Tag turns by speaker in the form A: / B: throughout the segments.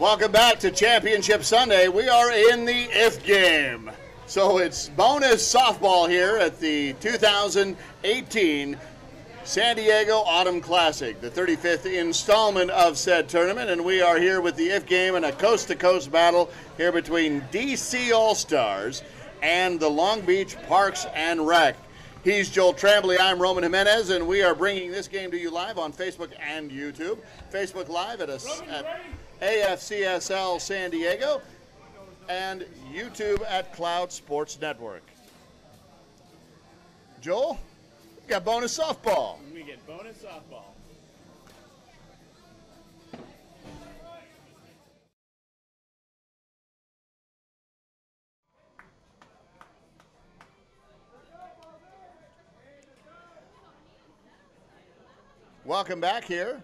A: Welcome back to Championship Sunday. We are in the if game. So it's bonus softball here at the 2018 San Diego Autumn Classic, the 35th installment of said tournament, and we are here with the if game in a coast-to-coast battle here between DC All-Stars and the Long Beach Parks and Rec. He's Joel Tremblay, I'm Roman Jimenez, and we are bringing this game to you live on Facebook and YouTube. Facebook Live at AFCSL San Diego, and YouTube at Cloud Sports Network. Joel, we got bonus softball.
B: We get bonus softball.
A: Welcome back here.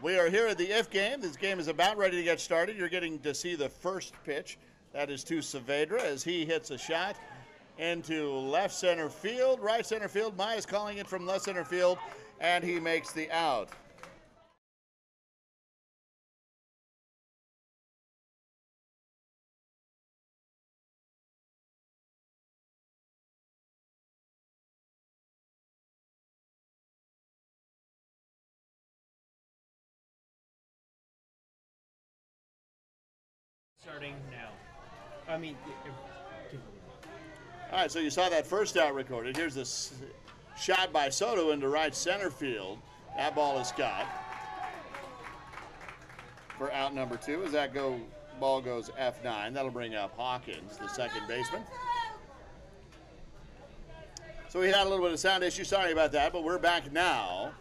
A: We are here at the if game. This game is about ready to get started. You're getting to see the first pitch. That is to Saavedra as he hits a shot into left center field. Right center field. Maya's calling it from left center field, and he makes the out.
B: Starting now.
A: All right, so you saw that first out recorded. Here's this shot by Soto into right center field. That ball is got for out number 2 as that ball goes F9. That'll bring up Hawkins, the second baseman. So we had a little bit of sound issue. Sorry about that, but we're back now.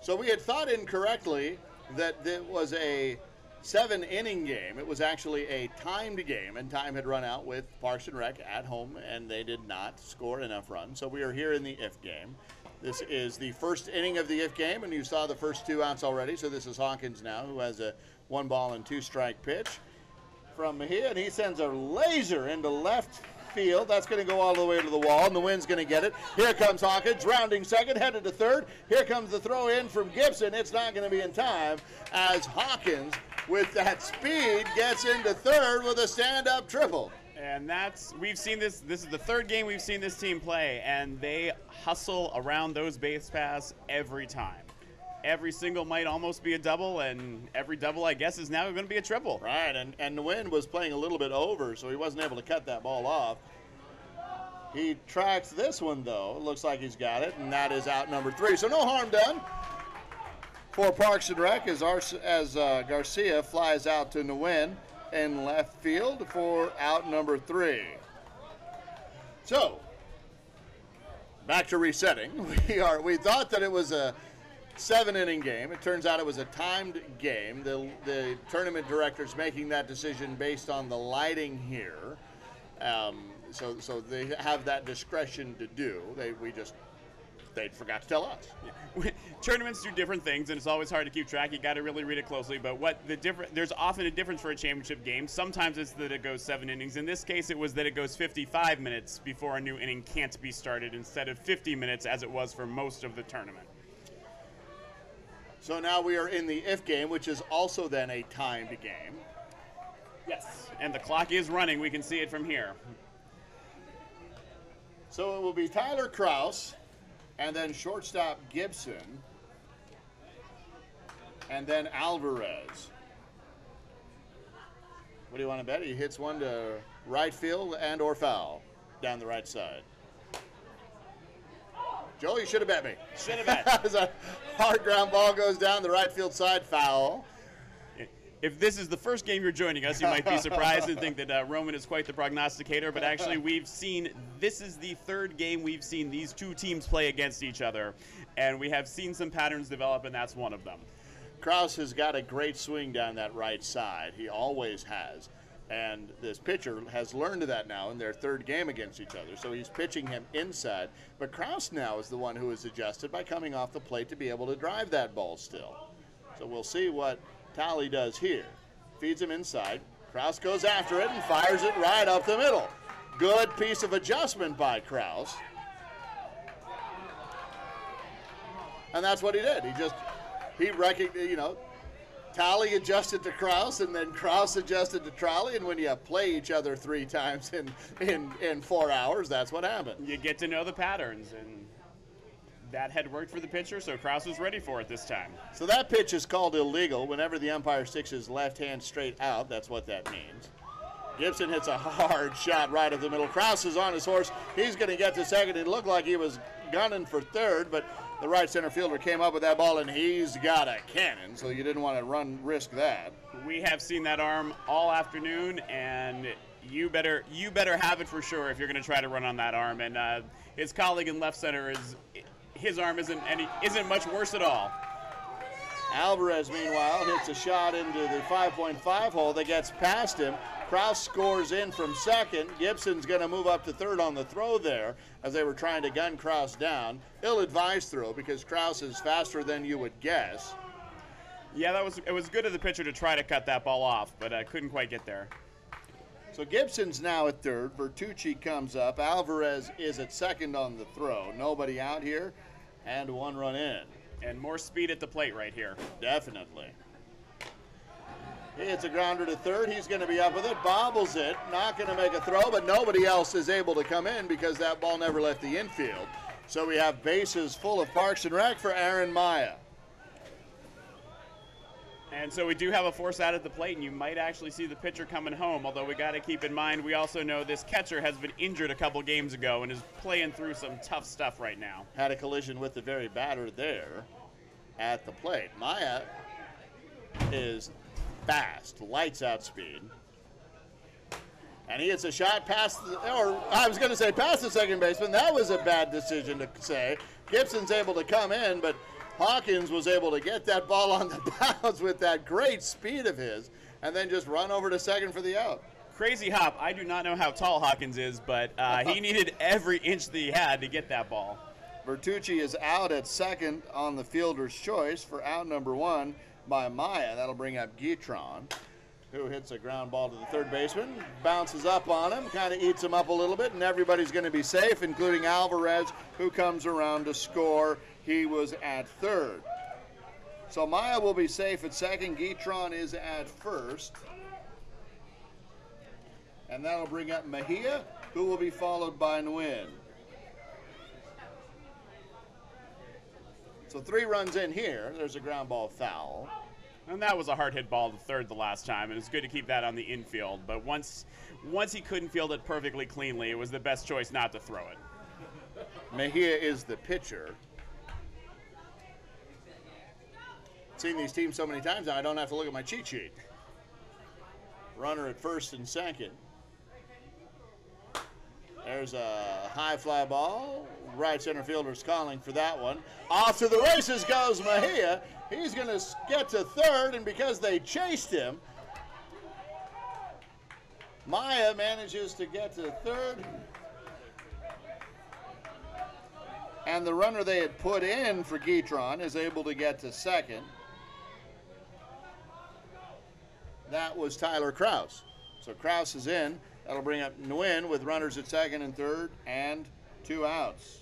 A: So we had thought incorrectly that it was a 7-inning game. It was actually a timed game, and time had run out with Parks and Rec at home, and they did not score enough runs. So we are here in the if game. This is the first inning of the if game, and you saw the first 2 outs already. So this is Hawkins now, who has a 1-ball-and-2-strike pitch from Mejia, and he sends a laser into left field. That's going to go all the way to the wall, and the wind's going to get it. Here comes Hawkins, rounding second, headed to third. Here comes the throw in from Gibson. It's not going to be in time as Hawkins, with that speed, gets into third with a stand-up triple.
B: And we've seen this is the third game we've seen this team play, and they hustle around those base paths every time. Every single might almost be a double, and every double, I guess, is now going to be a triple.
A: Right, and the wind was playing a little bit over, so he wasn't able to cut that ball off. He tracks this one, though. It looks like he's got it, and that is out number 3. So no harm done for Parks and Rec as Garcia flies out to Nguyen in left field for out number 3. So, back to resetting. We thought that it was a 7-inning game. It turns out it was a timed game. The tournament director's making that decision based on the lighting here. So they have that discretion to do. They forgot to tell us.
B: Yeah. Tournaments do different things, and it's always hard to keep track. You got to really read it closely. But there's often a difference for a championship game. Sometimes it's that it goes 7 innings. In this case, it was that it goes 55 minutes before a new inning can't be started instead of 50 minutes as it was for most of the tournament.
A: So now we are in the if game, which is also then a timed game.
B: Yes, and the clock is running. We can see it from here.
A: So it will be Tyler Krause, and then shortstop Gibson, and then Alvarez. What do you want to bet? He hits one to right field and or foul down the right side. Joel, you should have bet me.
B: Should have bet.
A: As a hard ground ball goes down the right field side, foul.
B: If this is the first game you're joining us, you might be surprised and think that Roman is quite the prognosticator, but actually this is the third game we've seen these two teams play against each other, and we have seen some patterns develop, and that's one of them.
A: Krause has got a great swing down that right side. He always has. And this pitcher has learned that now in their third game against each other. So he's pitching him inside. But Krause now is the one who is adjusted by coming off the plate to be able to drive that ball still. So we'll see what Talley does here. Feeds him inside. Krause goes after it and fires it right up the middle. Good piece of adjustment by Krause. And that's what he did. He recognized, Talley adjusted to Kraus, and then Kraus adjusted to Trolley, and when you play each other 3 times in 4 hours, that's what happened.
B: You get to know the patterns, and that had worked for the pitcher, so Kraus was ready for it this time.
A: So that pitch is called illegal. Whenever the umpire sticks his left hand straight out, that's what that means. Gibson hits a hard shot right up the middle. Kraus is on his horse. He's going to get to second. It looked like he was gunning for third, but the right center fielder came up with that ball, and he's got a cannon, so you didn't want to risk that.
B: We have seen that arm all afternoon, and you better have it for sure if you're going to try to run on that arm. And his colleague in left center his arm isn't much worse at all.
A: Alvarez, meanwhile, hits a shot into the 5.5 hole that gets past him. Kraus scores in from second. Gibson's going to move up to third on the throw there as they were trying to gun Kraus down. Ill-advised throw because Kraus is faster than you would guess.
B: Yeah, it was good of the pitcher to try to cut that ball off, but couldn't quite get there.
A: So Gibson's now at third. Bertucci comes up. Alvarez is at second on the throw. Nobody out here, and 1 run in.
B: And more speed at the plate right here.
A: Definitely. He hits a grounder to third. He's going to be up with it. Bobbles it. Not going to make a throw, but nobody else is able to come in because that ball never left the infield. So we have bases full of Parks and Rec for Aaron Maya.
B: And so we do have a force out at the plate, and you might actually see the pitcher coming home, although we got to keep in mind we also know this catcher has been injured a couple games ago and is playing through some tough stuff right now.
A: Had a collision with the very batter there at the plate. Maya is fast, lights out speed. And he hits a shot past, past the second baseman. That was a bad decision to say. Gibson's able to come in, but Hawkins was able to get that ball on the bounce with that great speed of his and then just run over to second for the out.
B: Crazy hop. I do not know how tall Hawkins is, but he needed every inch that he had to get that ball.
A: Bertucci is out at second on the fielder's choice for out number 1 by Maya. That'll bring up Guitron, who hits a ground ball to the third baseman, bounces up on him, kind of eats him up a little bit, and everybody's going to be safe, including Alvarez, who comes around to score. He was at third. So Maya will be safe at second. Guitron is at first. And that'll bring up Mejia, who will be followed by Nguyen. So 3 runs in here. There's a ground ball foul.
B: And that was a hard hit ball to third the last time, and it's good to keep that on the infield. But once he couldn't field it perfectly cleanly, it was the best choice not to throw it.
A: Mejia is the pitcher. Seen these teams so many times now I don't have to look at my cheat sheet. Runner at first and second. There's a high fly ball. Right center fielder's calling for that one. Off to the races goes Mejia. He's going to get to third, and because they chased him, Maya manages to get to third. And the runner they had put in for Guitron is able to get to second. That was Tyler Kraus. So Kraus is in. That'll bring up Nguyen with runners at second and third and 2 outs.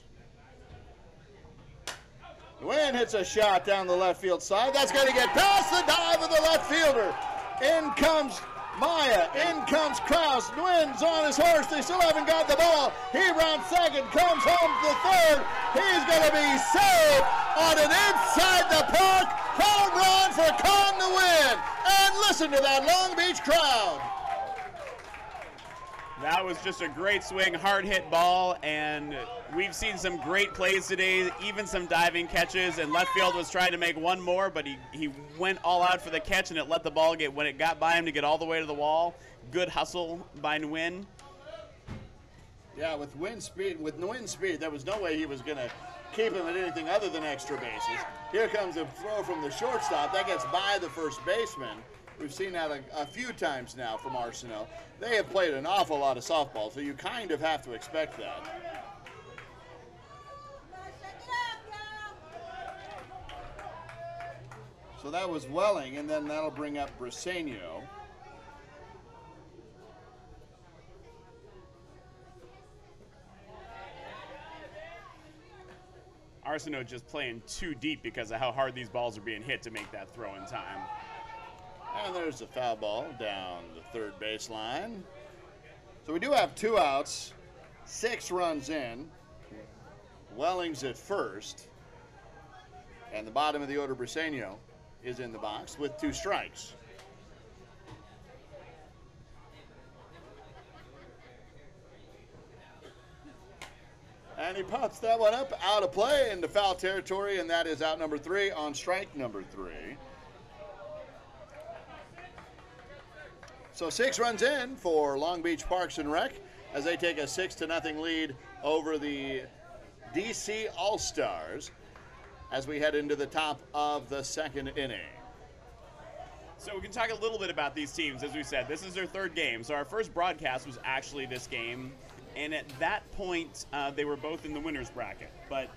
A: Nguyen hits a shot down the left field side. That's going to get past the dive of the left fielder. In comes Maya. In comes Kraus. Nguyen's on his horse. They still haven't got the ball. He rounds second, comes home to third. He's going to be saved on an inside the park home run for Con Nguyen. And listen to that Long Beach crowd.
B: That was just a great swing, hard hit ball, and we've seen some great plays today, even some diving catches, and left field was trying to make one more, but he went all out for the catch, and it let the ball get, when it got by him, to get all the way to the wall. Good hustle by Nguyen.
A: Yeah, with Nguyen's speed, there was no way he was going to keep him at anything other than extra bases. Here comes a throw from the shortstop. That gets by the first baseman. We've seen that a few times now from Arsenault. They have played an awful lot of softball, so you kind of have to expect that. So that was Welling, and then that'll bring up Briseño.
B: Arsenault just playing too deep because of how hard these balls are being hit to make that throw in time.
A: And there's the foul ball down the third baseline. So we do have 2 outs, 6 runs in. Welling's at first. And the bottom of the order, Briseño, is in the box with 2 strikes. And he pops that one up out of play into foul territory, and that is out number 3 on strike number 3. So 6 runs in for Long Beach Parks and Rec as they take a 6-0 lead over the DC All-Stars as we head into the top of the 2nd inning.
B: So we can talk a little bit about these teams. As we said, this is their 3rd game. So our first broadcast was actually this game. And at that point, they were both in the winner's bracket. But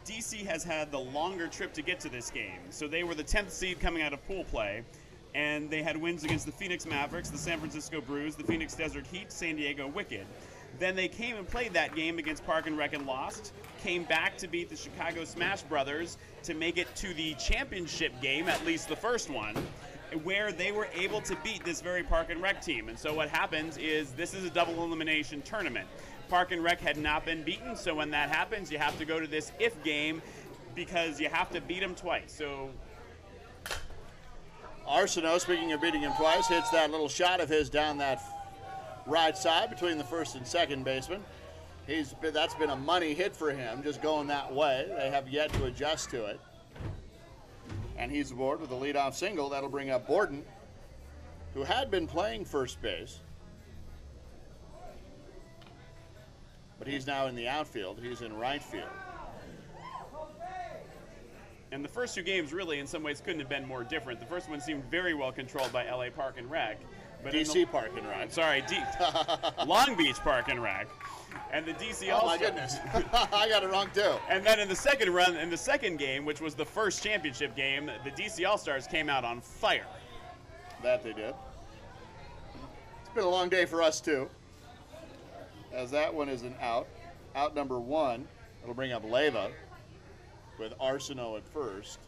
B: DC has had the longer trip to get to this game. So they were the 10th seed coming out of pool play. And they had wins against the Phoenix Mavericks, the San Francisco Brews, the Phoenix Desert Heat, San Diego Wicked. Then they came and played that game against Park and Rec and lost. Came back to beat the Chicago Smash Brothers to make it to the championship game, at least the first one, where they were able to beat this very Park and Rec team. And so what happens is this is a double elimination tournament. Park and Rec had not been beaten, so when that happens, you have to go to this if game because you have to beat them twice. So
A: Arsenault, speaking of beating him twice, hits that little shot of his down that right side between the first and second baseman. That's been a money hit for him, just going that way. They have yet to adjust to it. And he's aboard with a leadoff single. That'll bring up Borden, who had been playing first base. But he's now in the outfield. He's in right field.
B: And the first 2 games really in some ways couldn't have been more different. The first one seemed very well controlled by LA Park and Rec. But
A: DC Park and Rec.
B: Sorry, Long Beach Park and Rec. And the DC All-Stars.
A: Oh my goodness. I got it wrong too.
B: And then in the second game, which was the first championship game, the DC All-Stars came out on fire.
A: That they did. It's been a long day for us too. As that one is an out. Out number 1. It'll bring up Leyva with Arsenault at first.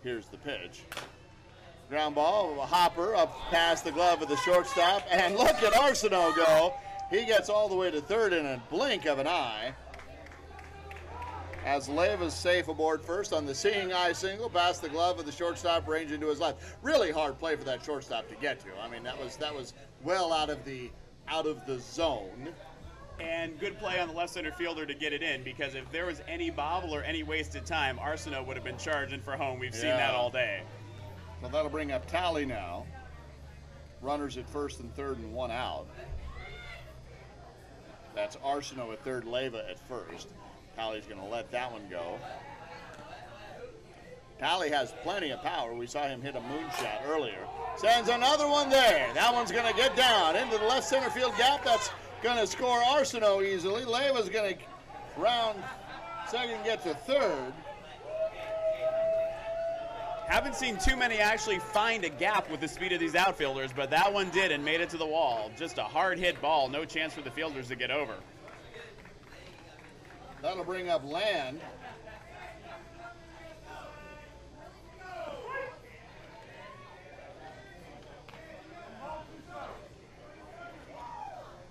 A: Here's the pitch. Ground ball, a hopper up past the glove of the shortstop. And look at Arsenault go. He gets all the way to third in a blink of an eye. As Leyva's safe aboard first on the seeing eye single, past the glove of the shortstop, range into his left. Really hard play for that shortstop to get to. I mean, that was well out of the zone.
B: And good play on the left center fielder to get it in, because if there was any bobble or any wasted time, Arsenault would have been charging for home. We've seen that all day.
A: Well, that'll bring up Talley now. Runners at first and third and 1 out. That's Arsenault at third, Leyva at first. Talley's going to let that one go. Talley has plenty of power. We saw him hit a moonshot earlier. Sends another one there. That one's going to get down into the left center field gap. That's going to score Arsenault easily. Leyva's going to round second, get to third.
B: Haven't seen too many actually find a gap with the speed of these outfielders, but that one did and made it to the wall. Just a hard hit ball. No chance for the fielders to get over.
A: That'll bring up Land.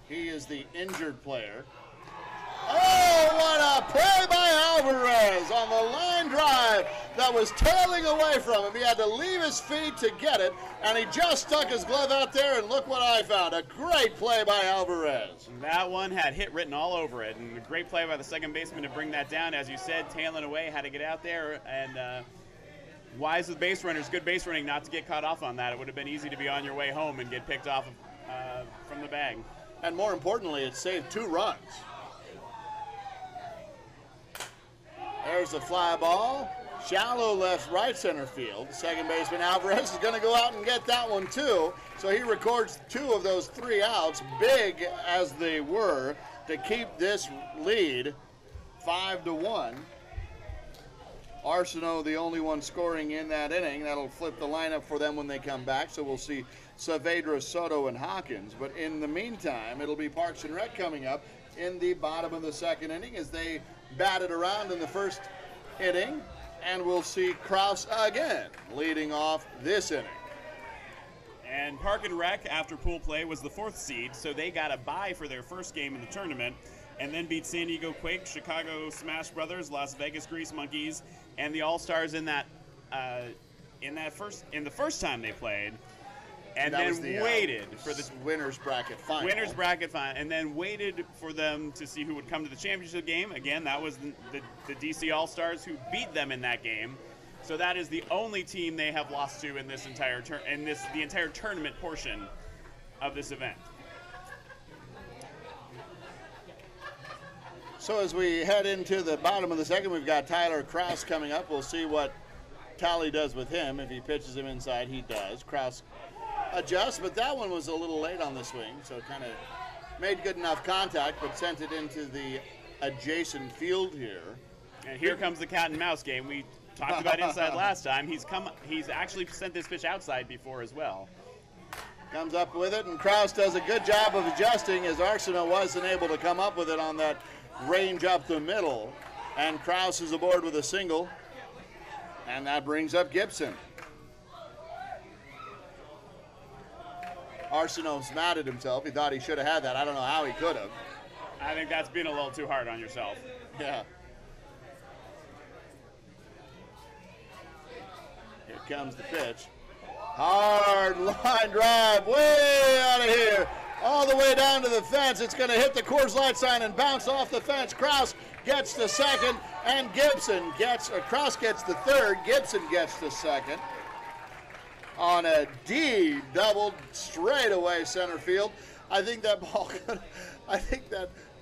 A: He is the injured player. Oh, what a play by Alvarez on the line drive that was tailing away from him. He had to leave his feet to get it, and he just stuck his glove out there, and look what I found. A great play by Alvarez.
B: That one had hit written all over it, and a great play by the second baseman to bring that down. As you said, tailing away, had to get out there, and wise with base runners, good base running not to get caught off on that. It would have been easy to be on your way home and get picked off from the bag.
A: And more importantly, it saved 2 runs. There's the fly ball. Shallow left right center field. Second baseman Alvarez is going to go out and get that one too. So he records 2 of those 3 outs, big as they were, to keep this lead 5-1. Arsenault the only one scoring in that inning. That'll flip the lineup for them when they come back. So we'll see Saavedra, Soto, and Hawkins. But in the meantime, it'll be Parks and Rec coming up in the bottom of the second inning as they batted around in the first inning, and we'll see Kraus again leading off this inning.
B: And Park and Rec, after pool play, was the 4th seed, so they got a bye for their first game in the tournament, and then beat San Diego Quake, Chicago Smash Brothers, Las Vegas Grease Monkeys, and the All-Stars in the first time they played. And
A: that
B: then waited for the
A: winners bracket final.
B: And then waited for them to see who would come to the championship game. Again, that was the DC All-Stars who beat them in that game. So that is the only team they have lost to in this entire the entire tournament portion of this event.
A: So as we head into the bottom of the second, we've got Tyler Kraus coming up. We'll see what Tally does with him. If he pitches him inside, he does. Kraus adjusts, but that one was a little late on the swing, so kind of made good enough contact, but sent it into the adjacent field here.
B: And here comes the cat and mouse game. We talked about inside last time. He's actually sent this pitch outside before as well.
A: Comes up with it, and Kraus does a good job of adjusting, as Arsenault wasn't able to come up with it on that range up the middle. And Kraus is aboard with a single, and that brings up Gibson. Arsenault's mad at himself. He thought he should have had that. I don't know how he could have.
B: I think that's being a little too hard on yourself.
A: Yeah. Here comes the pitch. Hard line drive way out of here. All the way down to the fence. It's going to hit the Coors Light sign and bounce off the fence. Kraus gets the second, and Kraus gets the third. Gibson gets the second. On a D doubled straight away center field. I think that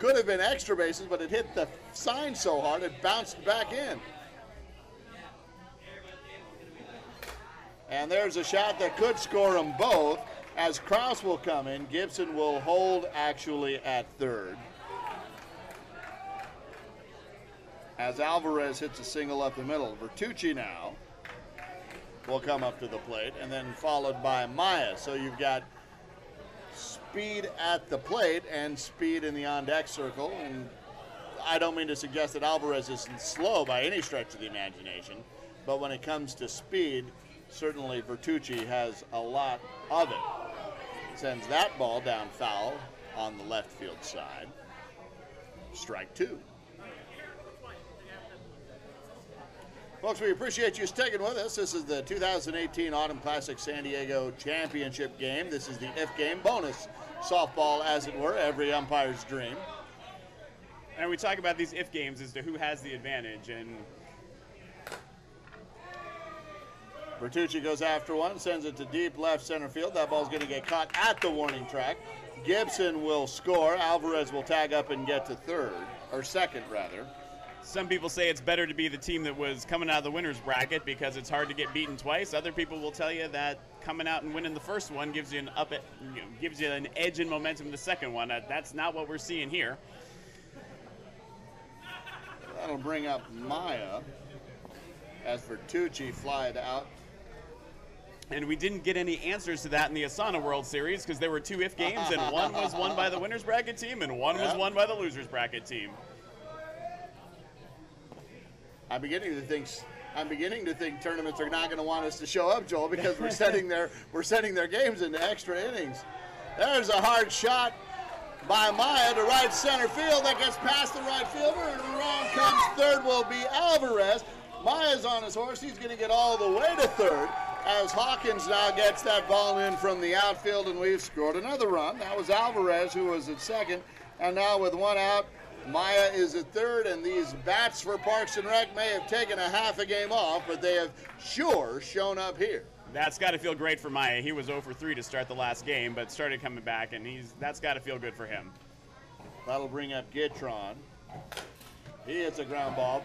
A: could have been extra bases, but it hit the sign so hard it bounced back in. And there's a shot that could score them both, as Kraus will come in. Gibson will hold actually at third, as Alvarez hits a single up the middle. Bertucci now will come up to the plate, and then followed by Maya. So you've got speed at the plate and speed in the on-deck circle. And I don't mean to suggest that Alvarez isn't slow by any stretch of the imagination, but when it comes to speed, certainly Bertucci has a lot of it. Sends that ball down foul on the left field side. Strike two. Folks, we appreciate you sticking with us. This is the 2018 Autumn Classic San Diego Championship game. This is the if game bonus softball, as it were, every umpire's dream.
B: And we talk about these if games as to who has the advantage. And
A: Bertucci goes after one, sends it to deep left center field. That ball's going to get caught at the warning track. Gibson will score. Alvarez will tag up and get to second rather.
B: Some people say it's better to be the team that was coming out of the winner's bracket because it's hard to get beaten twice. Other people will tell you that coming out and winning the first one gives you an edge in momentum in the second one. That's not what we're seeing here.
A: That'll bring up Maya as Bertucci flied out.
B: And we didn't get any answers to that in the Asana World Series because there were two if games, and one was won by the winner's bracket team and one was won by the loser's bracket team.
A: I'm beginning to think tournaments are not going to want us to show up, Joel, because we're setting their games into extra innings. There's a hard shot by Maya to right center field. That gets past the right fielder, and around comes third will be Alvarez. Maya's on his horse. He's going to get all the way to third, as Hawkins now gets that ball in from the outfield, and we've scored another run. That was Alvarez who was at second, and now with one out, Maya is at third, and these bats for Parks and Rec may have taken a half a game off, but they have sure shown up here.
B: That's got to feel great for Maya. He was 0 for 3 to start the last game, but started coming back, and that's got to feel good for him.
A: That'll bring up Gitron. He hits a ground ball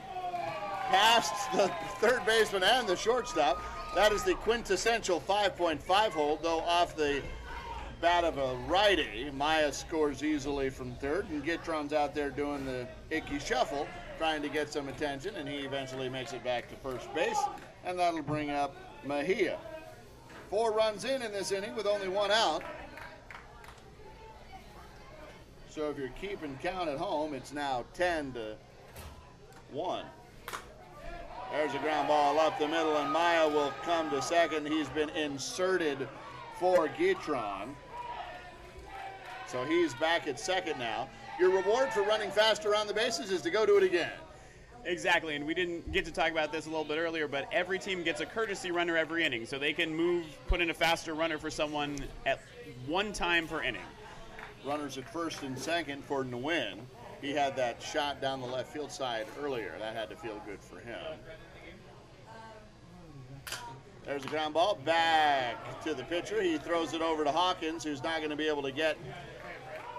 A: past the third baseman and the shortstop. That is the quintessential 5.5 hold, though off the bat of a righty. Maya scores easily from third, and Gitron's out there doing the icky shuffle, trying to get some attention, and he eventually makes it back to first base, and that'll bring up Mejia. 4 runs in this inning with only 1 out. So if you're keeping count at home, it's now 10-1. There's a ground ball up the middle, and Maya will come to second. He's been inserted for Guitron. So he's back at second now. Your reward for running fast around the bases is to go do it again.
B: Exactly, and we didn't get to talk about this a little bit earlier, but every team gets a courtesy runner every inning, so they can put in a faster runner for someone at one time per inning.
A: Runners at first and second for Nguyen. He had that shot down the left field side earlier. That had to feel good for him. There's a ground ball back to the pitcher. He throws it over to Hawkins, who's not going to be able to get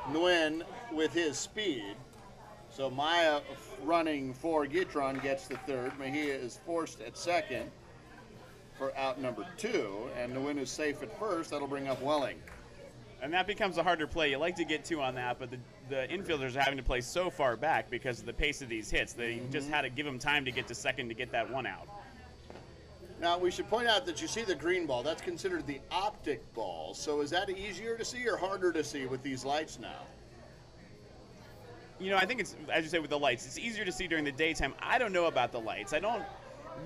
A: Nguyen with his speed. So Maya running for Guitron gets the third. Mejia is forced at second for out number 2, and Nguyen is safe at first. That'll bring up Welling.
B: And that becomes a harder play. You like to get 2 on that, but the infielders are having to play so far back because of the pace of these hits. They just had to give them time to get to second to get that one out.
A: Now, we should point out that you see the green ball. That's considered the optic ball. So is that easier to see or harder to see with these lights now?
B: You know, I think it's, as you say, with the lights, it's easier to see during the daytime. I don't know about the lights.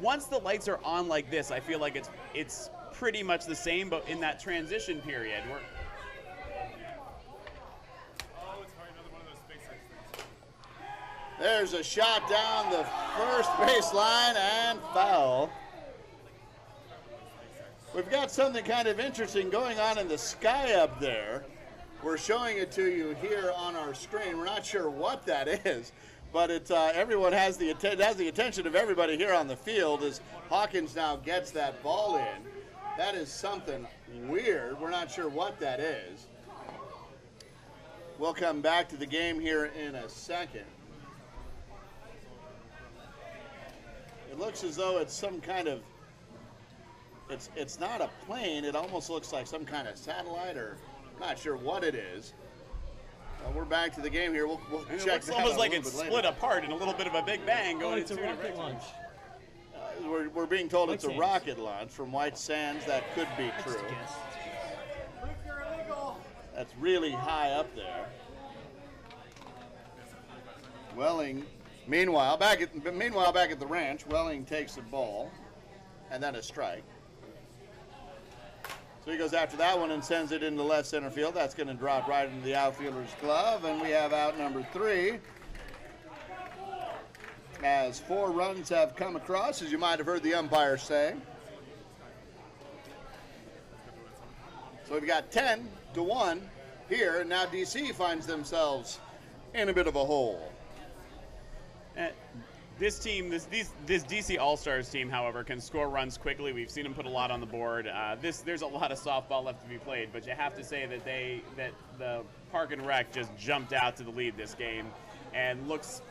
B: Once the lights are on like this, I feel like it's pretty much the same, but in that transition period,
A: there's a shot down the first baseline and foul. We've got something kind of interesting going on in the sky up there. We're showing it to you here on our screen. We're not sure what that is, but everyone has the attention of everybody here on the field as Hawkins now gets that ball in. That is something weird. We're not sure what that is. We'll come back to the game here in a second. It looks as though it's some kind of, it's not a plane. It almost looks like some kind of satellite, or I'm not sure what it is. We're back to the game here. We'll check
B: it's
A: that
B: almost
A: out
B: like
A: a
B: it's
A: little bit
B: split
A: later.
B: apart in a little bit of a big bang going
C: It's a
B: into
C: rocket launch.
A: We're being told it's a
C: Sands.
A: rocket launch from White Sands. That could be true.
C: Guess.
A: That's really high up there. Welling, meanwhile, back at the ranch, Welling takes the ball, and then a strike. So he goes after that one and sends it into left center field. That's going to drop right into the outfielder's glove, and we have out number 3. As 4 runs have come across, as you might have heard the umpire say. So we've got 10-1 here, and now DC finds themselves in a bit of a hole.
B: This team, this DC All-Stars team, however, can score runs quickly. We've seen them put a lot on the board. There's a lot of softball left to be played, but you have to say that the Park and Rec just jumped out to the lead this game, and looks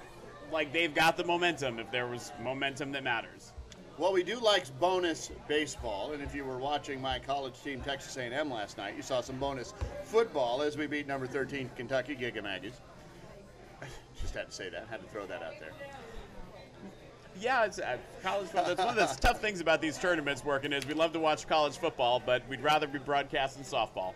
B: like they've got the momentum. If there was momentum that matters.
A: What we do like is bonus baseball, and if you were watching my college team Texas A&M last night, you saw some bonus football as we beat number 13 Kentucky Giga-Maggies. Just had to say that. Had to throw that out there.
B: Yeah, it's college football. That's one of the tough things about these tournaments working is we love to watch college football, but we'd rather be broadcasting softball.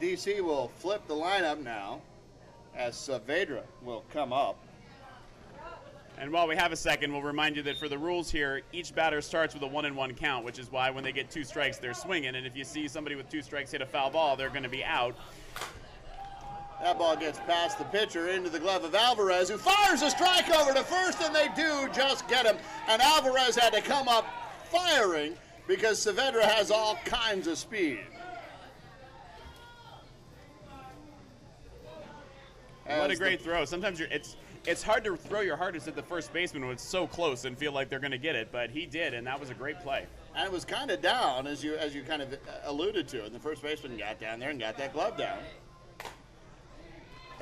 A: DC will flip the lineup now as Saavedra will come up.
B: And while we have a second, we'll remind you that for the rules here, each batter starts with a 1-1 count, which is why when they get 2 strikes, they're swinging. And if you see somebody with 2 strikes hit a foul ball, they're going to be out.
A: That ball gets past the pitcher into the glove of Alvarez, who fires a strike over to first, and they do just get him. And Alvarez had to come up firing because Saavedra has all kinds of speed.
B: What a great throw. Sometimes it's hard to throw your hardest at the first baseman when it's so close and feel like they're going to get it, but he did, and that was a great play.
A: And it was kind of down, as you kind of alluded to, and the first baseman got down there and got that glove down.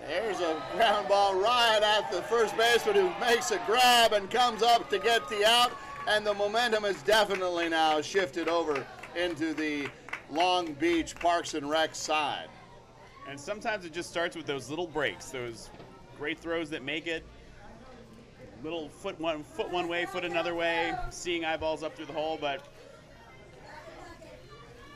A: There's a ground ball right at the first baseman, who makes a grab and comes up to get the out, and the momentum is definitely now shifted over into the Long Beach Parks and Rec side.
B: And sometimes it just starts with those little breaks, those great throws that make it. Little foot one way, foot another way, seeing eyeballs up through the hole, but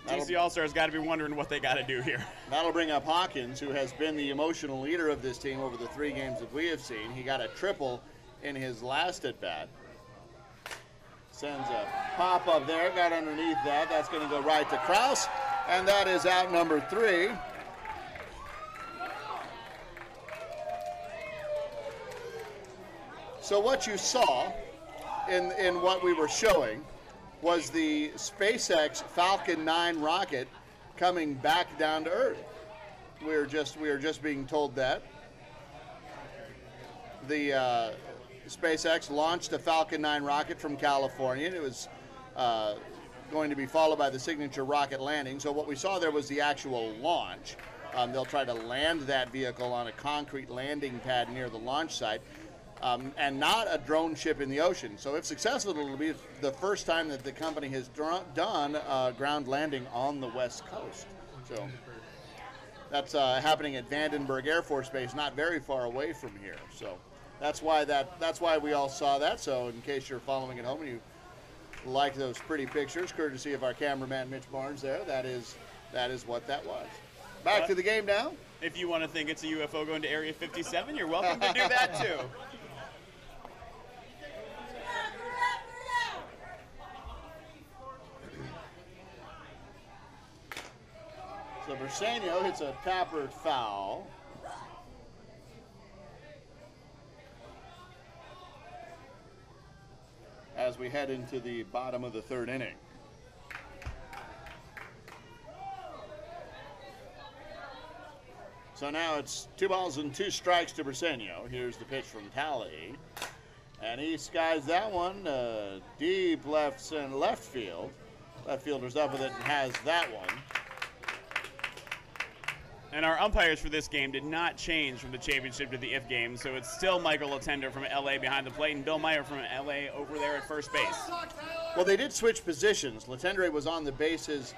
B: DC All-Stars got to be wondering what they got to do here.
A: That'll bring up Hawkins, who has been the emotional leader of this team over the 3 games that we have seen. He got a triple in his last at-bat. Sends a pop up there, got underneath that. That's going to go right to Kraus, and that is out number 3. So what you saw in what we were showing was the SpaceX Falcon 9 rocket coming back down to Earth. We are just being told that. The SpaceX launched a Falcon 9 rocket from California. It was going to be followed by the signature rocket landing. So what we saw there was the actual launch. They'll try to land that vehicle on a concrete landing pad near the launch site, and not a drone ship in the ocean. So if successful, it'll be the first time that the company has done a ground landing on the West Coast. So that's happening at Vandenberg Air Force Base, not very far away from here. So that's why we all saw that. So in case you're following at home and you like those pretty pictures, courtesy of our cameraman Mitch Barnes there, that is what that was. Back to the game now.
B: If you want to think it's a UFO going to Area 57, you're welcome to do that too.
A: So Bersenio hits a tapered foul. As we head into the bottom of the 3rd inning. So now it's 2 balls and 2 strikes to Bersenio. Here's the pitch from Talley. And he skies that one deep left field. Left fielder's up with it and has that one.
B: And our umpires for this game did not change from the championship to the IF game, so it's still Michael Latender from LA behind the plate and Bill Meyer from LA over there at first base.
A: Well, they did switch positions. Latendre was on the bases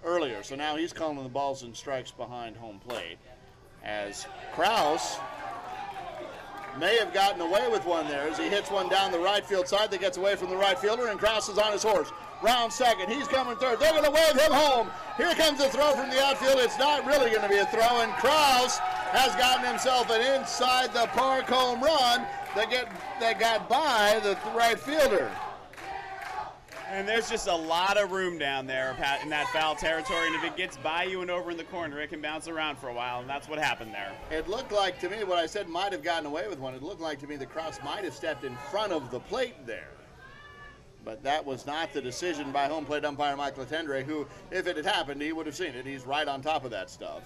A: earlier, so now he's calling the balls and strikes behind home plate. As Kraus may have gotten away with one there as he hits one down the right field side that gets away from the right fielder, and Kraus is on his horse. Round second, he's coming third. They're going to wave him home. Here comes the throw from the outfield. It's not really going to be a throw, and Kraus has gotten himself an inside the park home run that got by the right fielder.
B: And there's just a lot of room down there in that foul territory, and if it gets by you and over in the corner, it can bounce around for a while, and that's what happened there.
A: It looked like to me, what I said might have gotten away with one, it looked like to me that Kraus might have stepped in front of the plate there. But that was not the decision by home plate umpire Mike Latendre, who, if it had happened, he would have seen it. He's right on top of that stuff.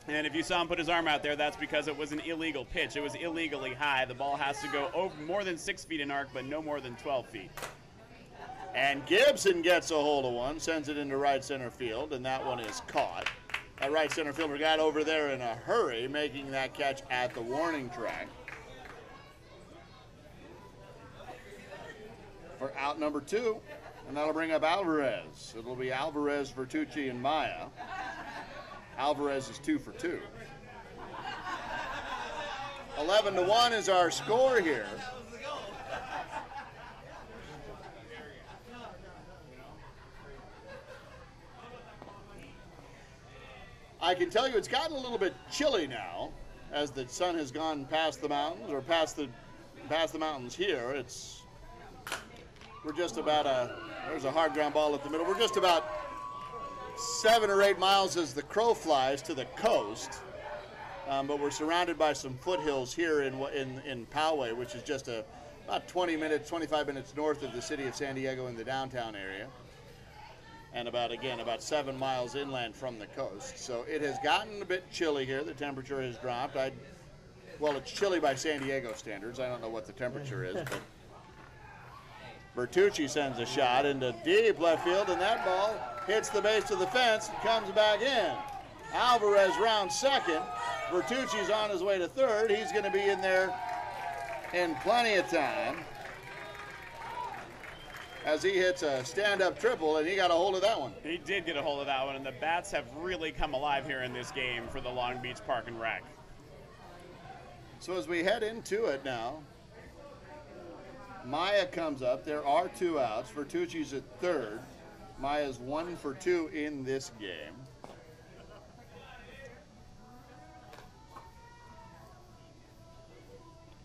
B: And if you saw him put his arm out there, that's because it was an illegal pitch. It was illegally high. The ball has to go over more than 6 feet in arc, but no more than 12 feet.
A: And Gibson gets a hold of one, sends it into right center field, and that one is caught. That right center fielder got over there in a hurry, making that catch at the warning track. For out number 2, and that'll bring up Alvarez. It'll be Alvarez, Vertucci, and Maya. Alvarez is 2 for 2. 11-1 is our score here. I can tell you it's gotten a little bit chilly now as the sun has gone past the mountains, or past the mountains here. We're just about there's a hard ground ball at the middle. We're just about 7 or 8 miles as the crow flies to the coast, but we're surrounded by some foothills here in Poway, which is just about 25 minutes north of the city of San Diego in the downtown area, and about 7 miles inland from the coast. So it has gotten a bit chilly here. The temperature has dropped. Well, it's chilly by San Diego standards. I don't know what the temperature is, but Bertucci sends a shot into deep left field, and that ball hits the base of the fence and comes back in. Alvarez round second. Bertucci's on his way to third. He's going to be in there in plenty of time as he hits a stand-up triple, and he got a hold of that one.
B: He did get a hold of that one, and the bats have really come alive here in this game for the Long Beach Park and Rec.
A: So as we head into it now, Maya comes up. There are 2 outs. Vertucci's at third. Maya's 1 for 2 in this game.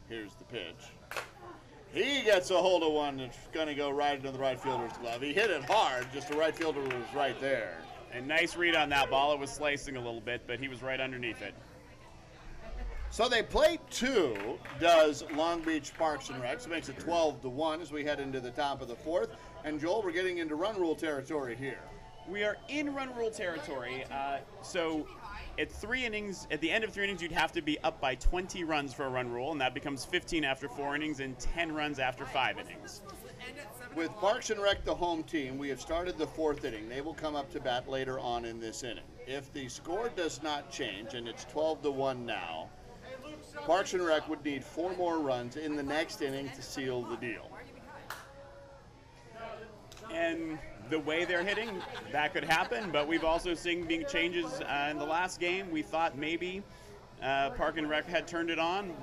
A: Here's the pitch. He gets a hold of one that's going to go right into the right fielder's glove. He hit it hard, just the right fielder was right there.
B: And nice read on that ball. It was slicing a little bit, but he was right underneath it.
A: So they play 2, does Long Beach Parks and Recs. It makes it 12-1 as we head into the top of the 4th. And Joel, we're getting into run rule territory here.
B: We are in run rule territory. So at 3 innings, at the end of 3 innings, you'd have to be up by 20 runs for a run rule, and that becomes 15 after 4 innings and 10 runs after 5 innings.
A: With Parks and Rec the home team, we have started the 4th inning. They will come up to bat later on in this inning. If the score does not change, and it's 12-1 now, Parks and Rec would need 4 more runs in the next inning to seal the deal.
B: And the way they're hitting, that could happen, but we've also seen big changes in the last game. We thought maybe Park and Rec had turned it on,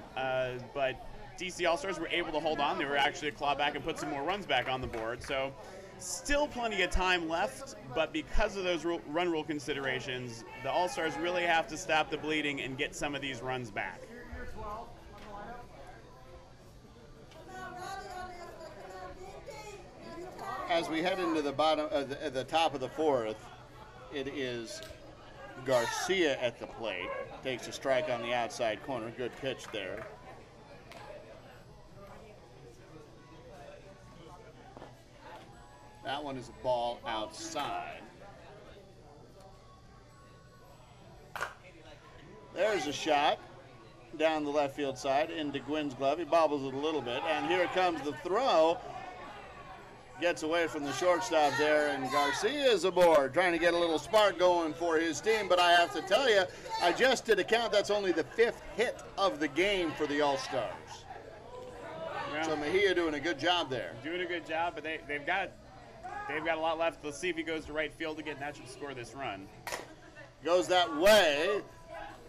B: but DC All-Stars were able to hold on. They were actually to claw back and put some more runs back on the board. So still plenty of time left, but because of those run rule considerations, the All-Stars really have to stop the bleeding and get some of these runs back.
A: As we head into the bottom, the top of the 4th, it is Garcia at the plate. Takes a strike on the outside corner. Good pitch there. That one is a ball outside. There's a shot down the left field side into Gwynn's glove. He bobbles it a little bit, and here comes the throw. Gets away from the shortstop there, and Garcia is aboard, trying to get a little spark going for his team. But I have to tell you, I just did a count. That's only the 5th hit of the game for the All-Stars. Yeah. So Mejia doing a good job there.
B: Doing a good job, but they've got a lot left. Let's see if he goes to right field again. That should score this run.
A: Goes that way.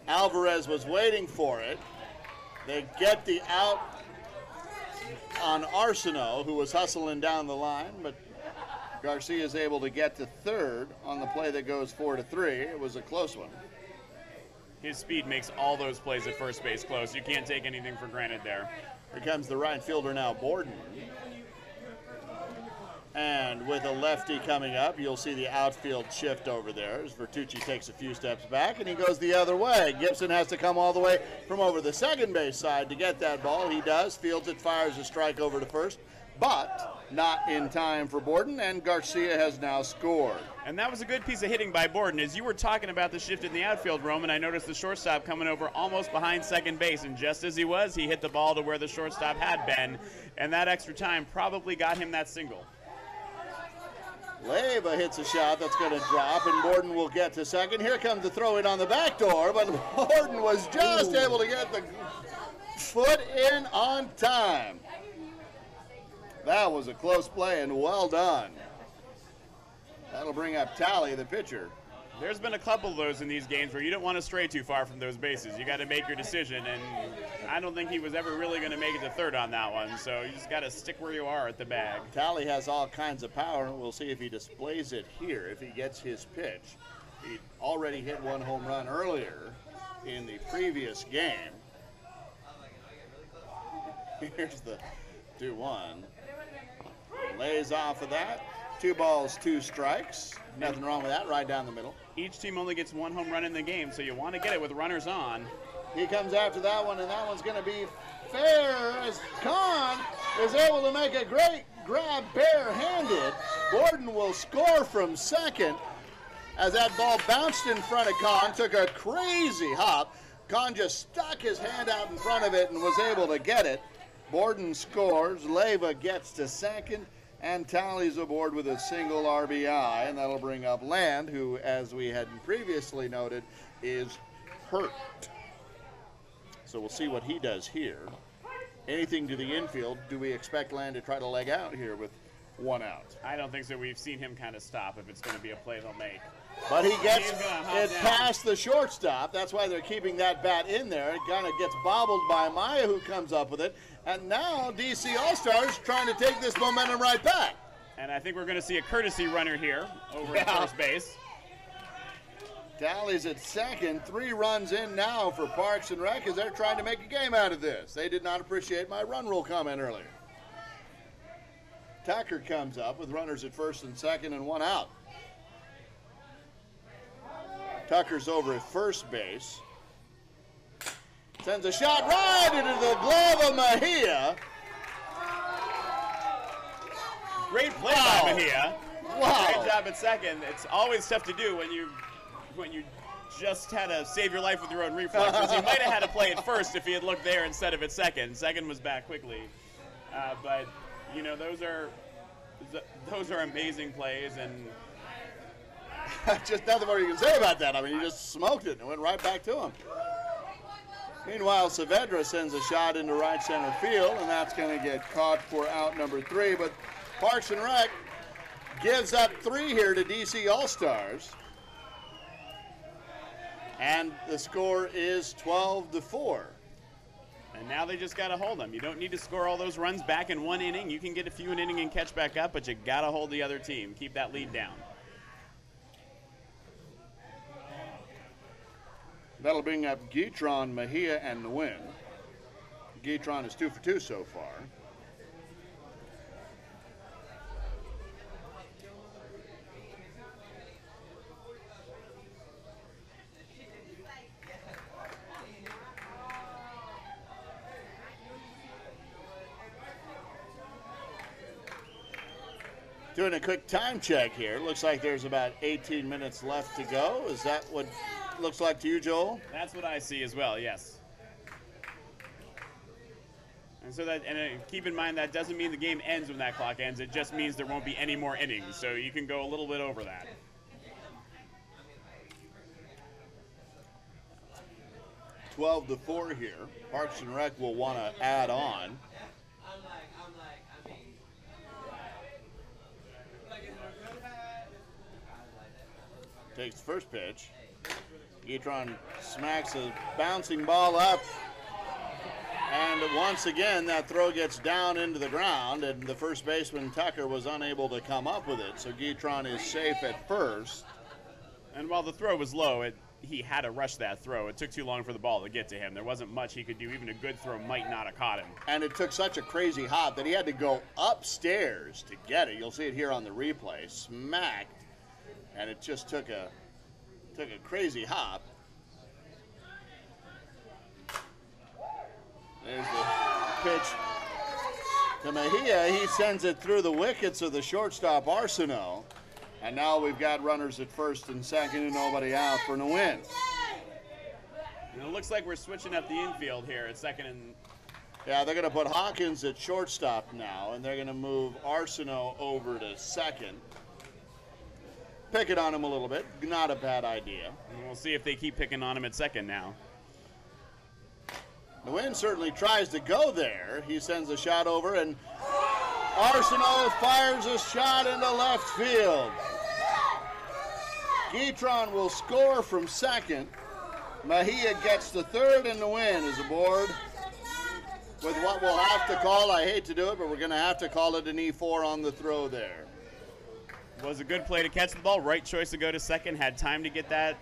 A: Alvarez was waiting for it. They get the out on Arsenault, who was hustling down the line, but Garcia is able to get to 3rd on the play that goes 4-3. It was a close one.
B: His speed makes all those plays at first base close. You can't take anything for granted there.
A: Here comes the right fielder now, Borden. And with a lefty coming up, you'll see the outfield shift over there as Vertucci takes a few steps back, and he goes the other way. Gibson has to come all the way from over the second base side to get that ball. He does, fields it, fires a strike over to first, but not in time for Borden, and Garcia has now scored.
B: And that was a good piece of hitting by Borden. As you were talking about the shift in the outfield, Roman, I noticed the shortstop coming over almost behind second base, and just as he was, he hit the ball to where the shortstop had been, and that extra time probably got him that single.
A: Leyva hits a shot that's going to drop, and Borden will get to second. Here comes the throw in on the back door, but Borden was just able to get the foot in on time. That was a close play, and well done. That'll bring up Talley, the pitcher.
B: There's been a couple of those in these games where you don't want to stray too far from those bases. You got to make your decision, and I don't think he was ever really going to make it to 3rd on that one, so you just got to stick where you are at the bag.
A: Talley has all kinds of power, and we'll see if he displays it here, if he gets his pitch. He already hit 1 home run earlier in the previous game. Here's the 2-1. Lays off of that. 2 balls, 2 strikes. Nothing wrong with that, right down the middle.
B: Each team only gets 1 home run in the game, so you want to get it with runners on.
A: He comes after that one, and that one's going to be fair as Kahn is able to make a great grab barehanded. Borden will score from second as that ball bounced in front of Kahn, took a crazy hop. Kahn just stuck his hand out in front of it and was able to get it. Borden scores, Leyva gets to second, and Talley's aboard with a single RBI, and that'll bring up Land, who, as we had previously noted, is hurt. So we'll see what he does here. Anything to the infield, do we expect Land to try to leg out here with 1 out?
B: I don't think so. We've seen him kind of stop if it's going to be a play they'll make.
A: But he gets it past the shortstop. That's why they're keeping that bat in there. It kind of gets bobbled by Maya, who comes up with it. And now DC All-Stars trying to take this momentum right back.
B: And I think we're going to see a courtesy runner here over at first base.
A: Talley's at second. 3 runs in now for Parks and Rec as they're trying to make a game out of this. They did not appreciate my run rule comment earlier. Tucker comes up with runners at first and second and one out. Tucker's over at first base. Sends a shot right into the glove of Mejia.
B: Great play by Mejia.
A: Wow.
B: Great job at second. It's always tough to do when you just had to save your life with your own reflexes. He might have had to play it first if he had looked there instead of at second. Second was back quickly. But, you know, those are amazing plays. And
A: just nothing more you can say about that. I mean, you just smoked it and it went right back to him. Meanwhile, Saavedra sends a shot into right center field, and that's going to get caught for out number 3. But Parks and Rec gives up 3 here to DC All-Stars. And the score is 12-4.
B: And now they just got to hold them. You don't need to score all those runs back in one inning. You can get a few an inning and catch back up, but you got to hold the other team. Keep that lead down.
A: That'll bring up Guitron, Mejia, and Nguyen. Guitron is 2 for 2 so far. Doing a quick time check here. Looks like there's about 18 minutes left to go. Is that what looks like to you, Joel?
B: That's what I see as well, yes. And so keep in mind that doesn't mean the game ends when that clock ends. It just means there won't be any more innings. So you can go a little bit over that.
A: (12-4) here. Parks and Rec will want to add on. Takes the first pitch. Guitron smacks a bouncing ball up. And once again, that throw gets down into the ground, and the first baseman, Tucker, was unable to come up with it. So Guitron is safe at first.
B: And while the throw was low, he had to rush that throw. It took too long for the ball to get to him. There wasn't much he could do. Even a good throw might not have caught him.
A: And it took such a crazy hop that he had to go upstairs to get it. You'll see it here on the replay. Smacked. And it just took a crazy hop. There's the pitch to Mejia. He sends it through the wickets of the shortstop, Arsenault. And now we've got runners at first and second and nobody out for Nguyen.
B: And it looks like we're switching up the infield here at second and...
A: Yeah, they're going to put Hawkins at shortstop now, and they're going to move Arsenault over to second. Pick it on him a little bit. Not a bad idea.
B: And we'll see if they keep picking on him at second now.
A: Nguyen certainly tries to go there. He sends a shot over, and Arsenault fires a shot into left field. Guitron will score from second. Mejia gets to third, and Nguyen is aboard with what we'll have to call, I hate to do it, but we're going to have to call it an E4 on the throw there.
B: Was a good play to catch the ball. Right choice to go to second. Had time to get that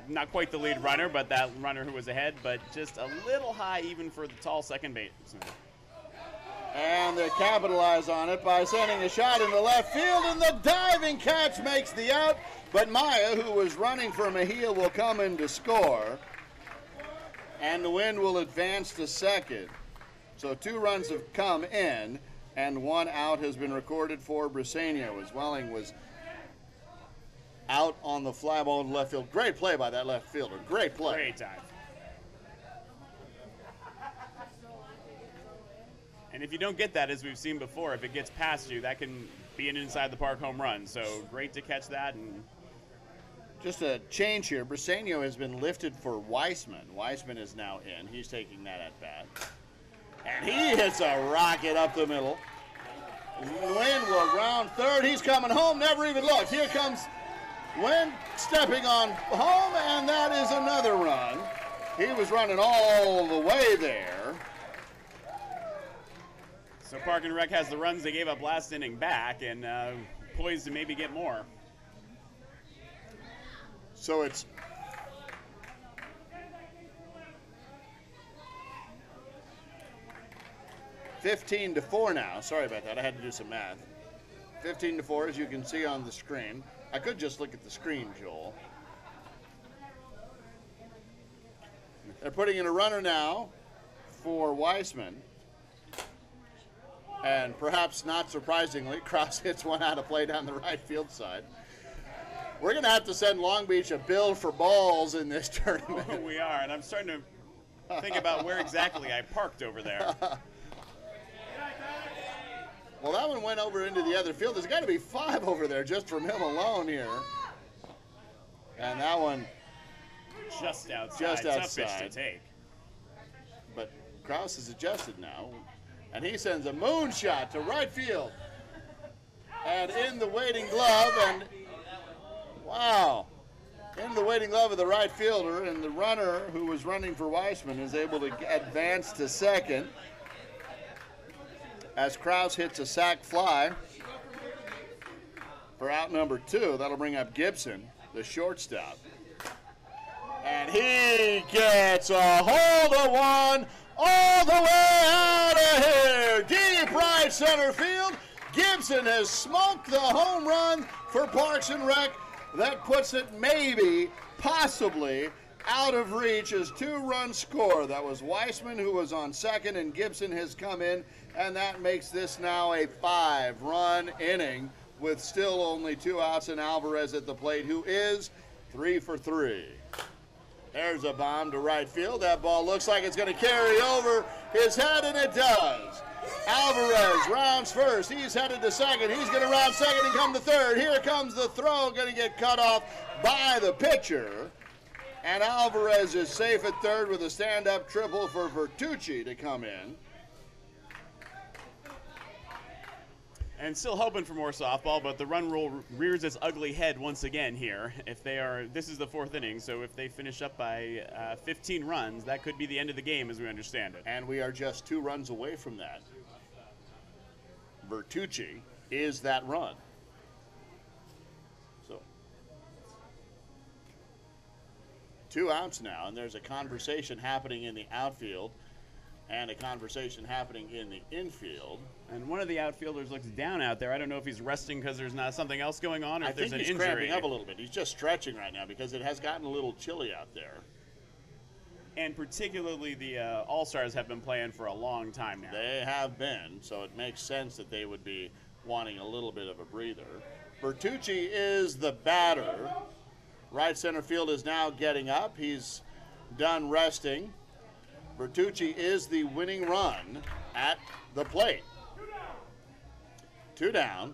B: not quite the lead runner, but that runner who was ahead, but just a little high even for the tall second baseman.
A: And they capitalize on it by sending a shot into left field, and the diving catch makes the out. But Maya, who was running for Mejia, will come in to score. And Nguyen will advance to second. So 2 runs have come in, and 1 out has been recorded for Briseño as Welling was out on the fly ball in left field. Great play by that left fielder. Great play.
B: Great dive. And if you don't get that, as we've seen before, if it gets past you, that can be an inside the park home run. So great to catch that. And
A: just a change here. Briseño has been lifted for Weissman. Weissman is now in. He's taking that at bat. And he hits a rocket up the middle. Nguyen will round third. He's coming home. Never even looked. Here comes Nguyen stepping on home, and that is another run. He was running all the way there.
B: So Park and Rec has the runs they gave up last inning back, and poised to maybe get more.
A: So it's 15-4 now. Sorry about that. I had to do some math. 15-4, as you can see on the screen. I could just look at the screen, Joel. They're putting in a runner now for Weissman. And perhaps not surprisingly, Krause hits one out of play down the right field side. We're going to have to send Long Beach a bill for balls in this tournament.
B: Oh, we are, and I'm starting to think about where exactly I parked over there.
A: Well, that one went over into the other field. There's got to be 5 over there just from him alone here. And that one
B: just outside.
A: Just outside.
B: Tough pitch to take.
A: But Krause is adjusted now. And he sends a moonshot to right field. And in the waiting glove, and wow. In the waiting glove of the right fielder, and the runner who was running for Weissman is able to advance to second. As Krause hits a sac fly for out number 2. That'll bring up Gibson, the shortstop. And he gets a hold of one all the way out of here. Deep right center field. Gibson has smoked the home run for Parks and Rec. That puts it maybe, possibly, out of reach as 2-run score. That was Weissman who was on second, and Gibson has come in, and that makes this now a 5-run inning with still only 2 outs and Alvarez at the plate, who is 3 for 3. There's a bomb to right field. That ball looks like it's going to carry over his head, and it does. Alvarez rounds first. He's headed to second. He's going to round second and come to third. Here comes the throw, going to get cut off by the pitcher. And Alvarez is safe at third with a stand-up triple for Vertucci to come in.
B: And still hoping for more softball, but the run rule rears its ugly head once again here. If they are, this is the 4th inning, so if they finish up by 15 runs, that could be the end of the game as we understand it.
A: And we are just 2 runs away from that. Vertucci is that run. So 2 outs now, and there's a conversation happening in the outfield and a conversation happening in the infield.
B: And one of the outfielders looks down out there. I don't know if he's resting because there's not something else going on, or if there's an injury.
A: I think he's cramping up a little bit. He's just stretching right now because it has gotten a little chilly out there.
B: And particularly the All-Stars have been playing for a long time now.
A: They have been, so it makes sense that they would be wanting a little bit of a breather. Vertucci is the batter. Right center field is now getting up. He's done resting. Vertucci is the winning run at the plate. 2 down,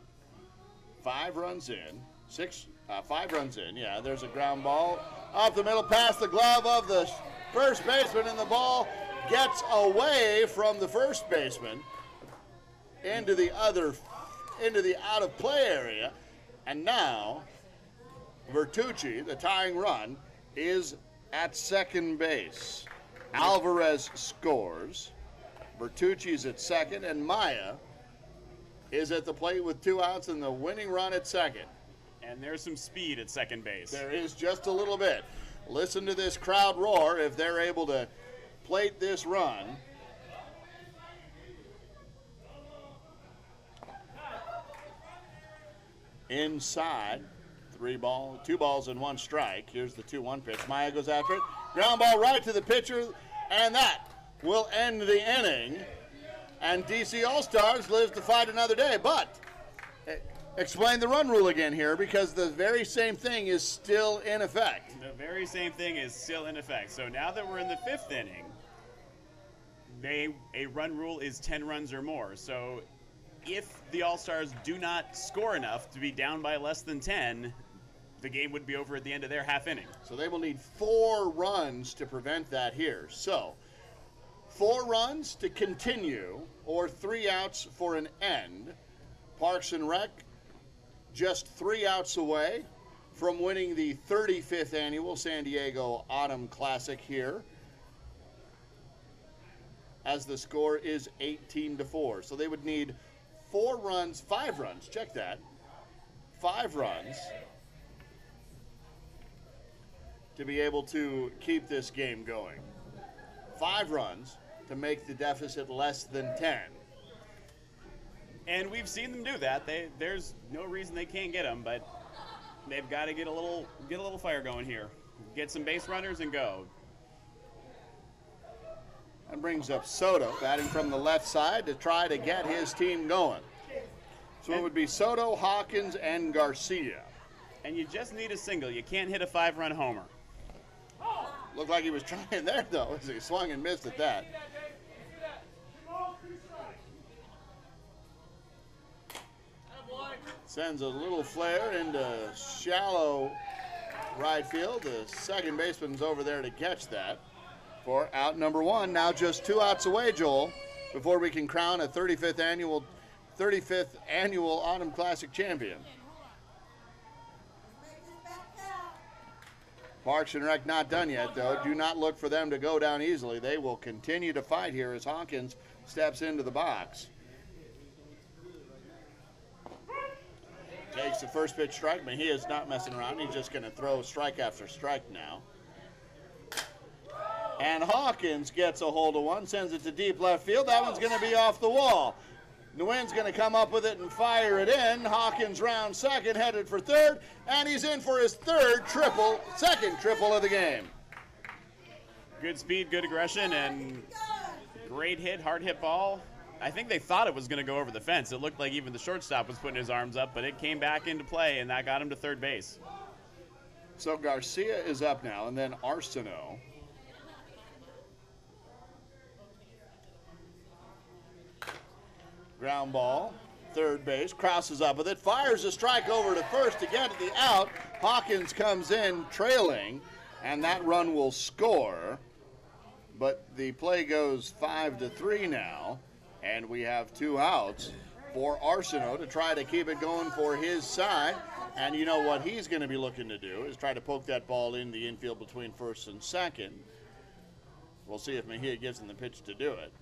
A: 5 runs in, 5 runs in. Yeah, there's a ground ball up the middle past the glove of the first baseman, and the ball gets away from the first baseman into the out of play area. And now Vertucci, the tying run, is at second base. Alvarez scores. Bertucci's at second, and Maya is at the plate with 2 outs and the winning run at second.
B: And there's some speed at second base.
A: There is just a little bit. Listen to this crowd roar if they're able to plate this run. Inside, 2 balls and 1 strike. Here's the 2-1 pitch. Maya goes after it. Ground ball right to the pitcher, and that will end the inning. And DC All-Stars lives to fight another day. But explain the run rule again here, because the very same thing is still in effect.
B: The very same thing is still in effect. So now that we're in the 5th inning, a run rule is 10 runs or more. So if the All-Stars do not score enough to be down by less than 10, the game would be over at the end of their half inning.
A: So they will need 4 runs to prevent that here. So 4 runs to continue, or 3 outs for an end. Parks and Rec just 3 outs away from winning the 35th annual San Diego Autumn Classic here, as the score is 18-4. So they would need 5 runs, check that, 5 runs to be able to keep this game going. 5 runs to make the deficit less than 10.
B: And we've seen them do that. There's no reason they can't get them, but they've got to get a little fire going here. Get some base runners and go.
A: That brings up Soto, batting from the left side to try to get his team going. So it would be Soto, Hawkins, and Garcia.
B: And you just need a single. You can't hit a 5-run homer.
A: Looked like he was trying there, though, as he swung and missed at that. Sends a little flare into shallow right field. The second baseman's over there to catch that for out number one. Now just 2 outs away, Joel, before we can crown a 35th annual Autumn Classic champion. Parks and Rec not done yet, though. Do not look for them to go down easily. They will continue to fight here as Hawkins steps into the box. Takes the first pitch strike, but he is not messing around. He's just going to throw strike after strike now. And Hawkins gets a hold of one, sends it to deep left field. That one's going to be off the wall. Nguyen's going to come up with it and fire it in. Hawkins round second, headed for third, and he's in for his second triple of the game.
B: Good speed, good aggression, and great hit, hard hit ball. I think they thought it was going to go over the fence. It looked like even the shortstop was putting his arms up, but it came back into play, and that got him to third base.
A: So Garcia is up now, and then Arsenault. Ground ball, third base, crosses up with it, fires a strike over to first to get the out. Hawkins comes in trailing, and that run will score. But the play goes 5-3 now, and we have 2 outs for Arsenault to try to keep it going for his side. And you know what he's going to be looking to do is try to poke that ball in the infield between first and second. We'll see if Mejia gives him the pitch to do it.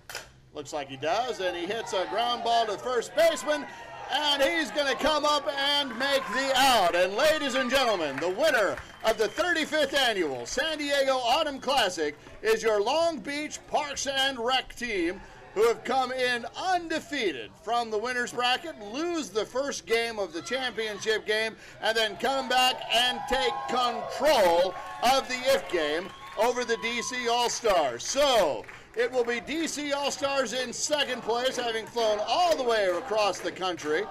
A: Looks like he does, and he hits a ground ball to first baseman, and he's going to come up and make the out. And ladies and gentlemen, the winner of the 35th annual San Diego Autumn Classic is your Long Beach Parks and Rec team, who have come in undefeated from the winner's bracket, lose the first game of the championship game, and then come back and take control of the IF game over the DC All-Stars. So it will be DC All-Stars in second place, having flown all the way across the country,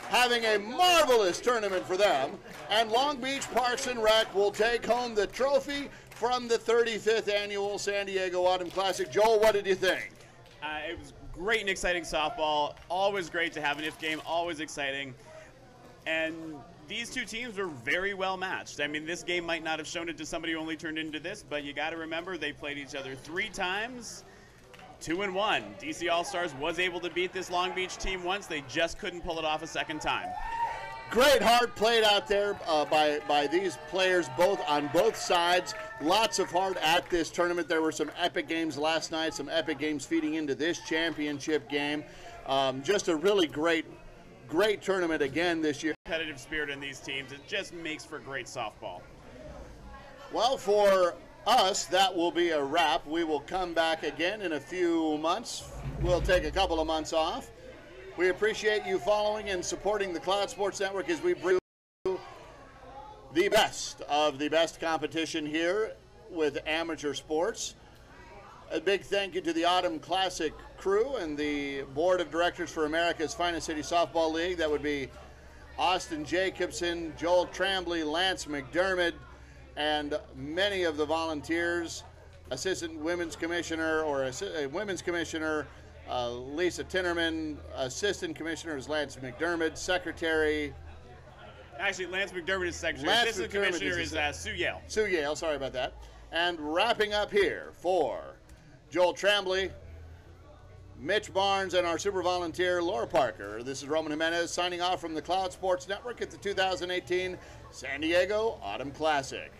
A: having a marvelous tournament for them, and Long Beach Parks and Rec will take home the trophy from the 35th annual San Diego Autumn Classic. Joel, what did you think?
B: It was great and exciting softball. Always great to have an IF game, always exciting. And these two teams were very well matched. I mean, this game might not have shown it to somebody who only turned into this, but you got to remember they played each other 3 times, 2-1. DC All-Stars was able to beat this Long Beach team once. They just couldn't pull it off a second time.
A: Great heart played out there by these players on both sides. Lots of heart at this tournament. There were some epic games last night, some epic games feeding into this championship game. Just a really great tournament again this year.
B: Competitive spirit in these teams, it just makes for great softball.
A: Well, for us, that will be a wrap. We will come back again in a few months. We'll take a couple of months off. We appreciate you following and supporting the Cloud Sports Network as we bring you the best of the best competition here with amateur sports. A big thank you to the Autumn Classic crew and the Board of Directors for America's Finest City Softball League. That would be Austin Jacobson, Joel Tremblay, Lance McDermott, and many of the volunteers, Assistant Women's Commissioner Women's Commissioner Lisa Tinnerman, Assistant Commissioner is Lance McDermott, Secretary.
B: Actually, Lance McDermott is Secretary. Assistant Commissioner is Sue Yale.
A: Sue Yale, sorry about that. And wrapping up here for Joel Tremblay, Mitch Barnes, and our super volunteer, Laura Parker. This is Roman Jimenez signing off from the Cloud Sports Network at the 2018 San Diego Autumn Classic.